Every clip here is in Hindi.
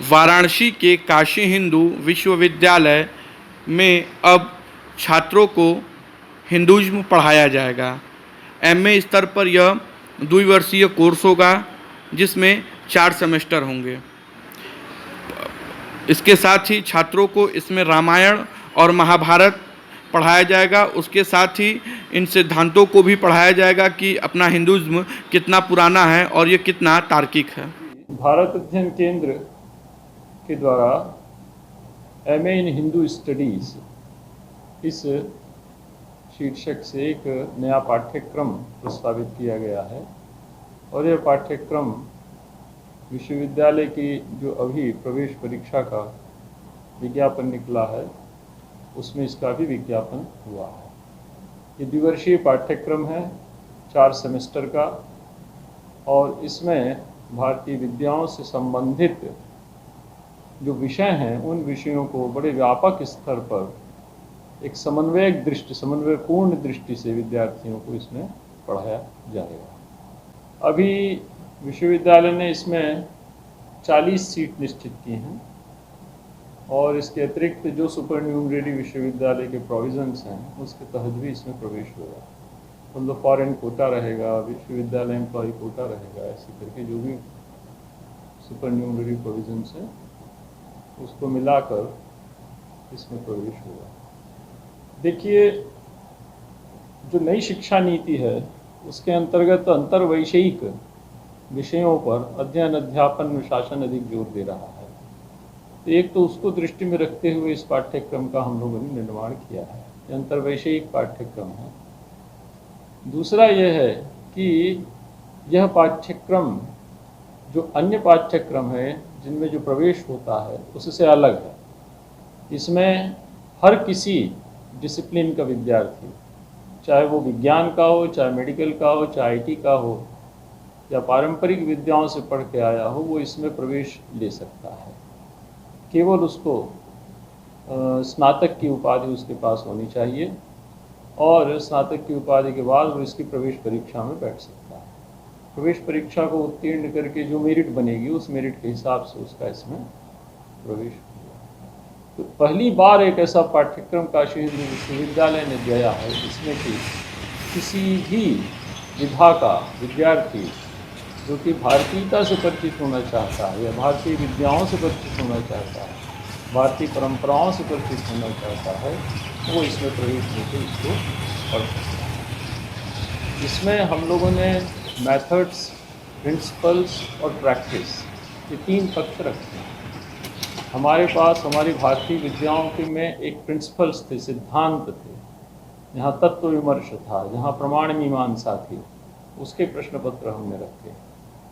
वाराणसी के काशी हिंदू विश्वविद्यालय में अब छात्रों को हिंदुइज्म पढ़ाया जाएगा। एमए स्तर पर यह द्विवर्षीय कोर्स होगा जिसमें 4 सेमेस्टर होंगे। इसके साथ ही छात्रों को इसमें रामायण और महाभारत पढ़ाया जाएगा। उसके साथ ही इन सिद्धांतों को भी पढ़ाया जाएगा कि अपना हिंदुइज्म कितना पुराना है और ये कितना तार्किक है। भारत अध्ययन केंद्र के द्वारा एमए इन हिंदू स्टडीज़ इस शीर्षक से एक नया पाठ्यक्रम प्रस्तावित किया गया है और यह पाठ्यक्रम विश्वविद्यालय की जो अभी प्रवेश परीक्षा का विज्ञापन निकला है उसमें इसका भी विज्ञापन हुआ है। ये द्विवर्षीय पाठ्यक्रम है 4 सेमेस्टर का और इसमें भारतीय विद्याओं से संबंधित जो विषय हैं उन विषयों को बड़े व्यापक स्तर पर एक समन्वयपूर्ण दृष्टि से विद्यार्थियों को इसमें पढ़ाया जाएगा। अभी विश्वविद्यालय ने इसमें 40 सीट निश्चित की हैं और इसके अतिरिक्त जो सुपरन्यूमरी विश्वविद्यालय के प्रोविजंस हैं उसके तहत भी इसमें प्रवेश होगा। मतलब फॉरेन कोटा रहेगा, विश्वविद्यालय एम्प्लॉय कोटा रहेगा, ऐसे करके जो भी सुपरन्यूमरी प्रोविजंस हैं उसको मिलाकर इसमें प्रवेश होगा। देखिए, जो नई शिक्षा नीति है उसके अंतर्गत अंतर्वैषयिक विषयों पर अध्ययन अध्यापन में शासन अधिक जोर दे रहा है। तो एक तो उसको दृष्टि में रखते हुए इस पाठ्यक्रम का हम लोगों ने निर्माण किया है। ये अंतर्वैषयिक पाठ्यक्रम है। दूसरा यह है कि यह पाठ्यक्रम जो अन्य पाठ्यक्रम है जिनमें जो प्रवेश होता है उससे अलग है। इसमें हर किसी डिसिप्लिन का विद्यार्थी, चाहे वो विज्ञान का हो, चाहे मेडिकल का हो, चाहे आईटी का हो या पारंपरिक विद्याओं से पढ़ के आया हो, वो इसमें प्रवेश ले सकता है। केवल उसको स्नातक की उपाधि उसके पास होनी चाहिए और स्नातक की उपाधि के बाद वो इसकी प्रवेश परीक्षा में बैठ सकता है। प्रवेश परीक्षा को उत्तीर्ण करके जो मेरिट बनेगी उस मेरिट के हिसाब से उसका इसमें प्रवेश होगा। तो पहली बार एक ऐसा पाठ्यक्रम काशी हिंदू विश्वविद्यालय ने दिया है जिसमें कि किसी भी विधा का विद्यार्थी जो कि भारतीयता से परिचित होना चाहता है या भारतीय विद्याओं से परिचित होना चाहता है, भारतीय परंपराओं से परिचित होना चाहता है, वो इसमें प्रवेश लेकर इसको पढ़ सकता है। इसमें हम लोगों ने मेथड्स, प्रिंसिपल्स और प्रैक्टिस ये 3 पक्ष रखे हैं। हमारे पास हमारी भारतीय विद्याओं के में एक प्रिंसिपल्स थे, सिद्धांत थे, जहाँ तत्व विमर्श था, जहाँ प्रमाण मीमांसा थी, उसके प्रश्न पत्र हमने रखे।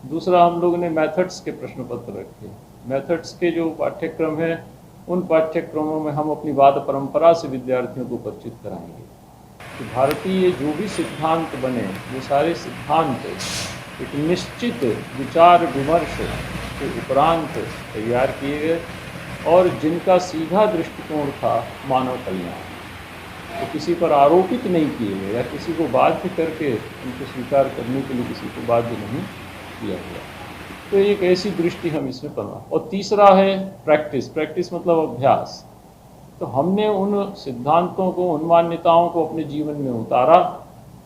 दूसरा हम लोगों ने मेथड्स के प्रश्न पत्र रखे। मेथड्स के जो पाठ्यक्रम है उन पाठ्यक्रमों में हम अपनी वाद परंपरा से विद्यार्थियों को परिचित कराएंगे कि भारतीय जो भी सिद्धांत बने वो सारे सिद्धांत एक निश्चित विचार विमर्श के उपरांत तैयार किए गए और जिनका सीधा दृष्टिकोण था मानव कल्याण। तो किसी पर आरोपित नहीं किए गए या किसी को बाध्य करके उनको स्वीकार करने के लिए किसी को बाध्य नहीं किया गया। तो एक ऐसी दृष्टि हम इसमें पढ़ा। और तीसरा है प्रैक्टिस। प्रैक्टिस मतलब अभ्यास। तो हमने उन सिद्धांतों को, उन मान्यताओं को अपने जीवन में उतारा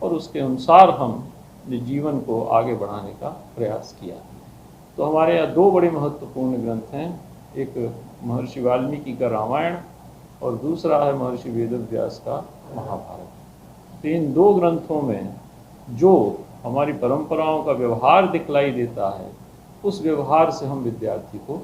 और उसके अनुसार हम अपने जीवन को आगे बढ़ाने का प्रयास किया। तो हमारे यहाँ 2 बड़े महत्वपूर्ण ग्रंथ हैं, एक महर्षि वाल्मीकि का रामायण और दूसरा है महर्षि वेदव्यास का महाभारत। तो इन 2 ग्रंथों में जो हमारी परंपराओं का व्यवहार दिखलाई देता है उस व्यवहार से हम विद्यार्थी को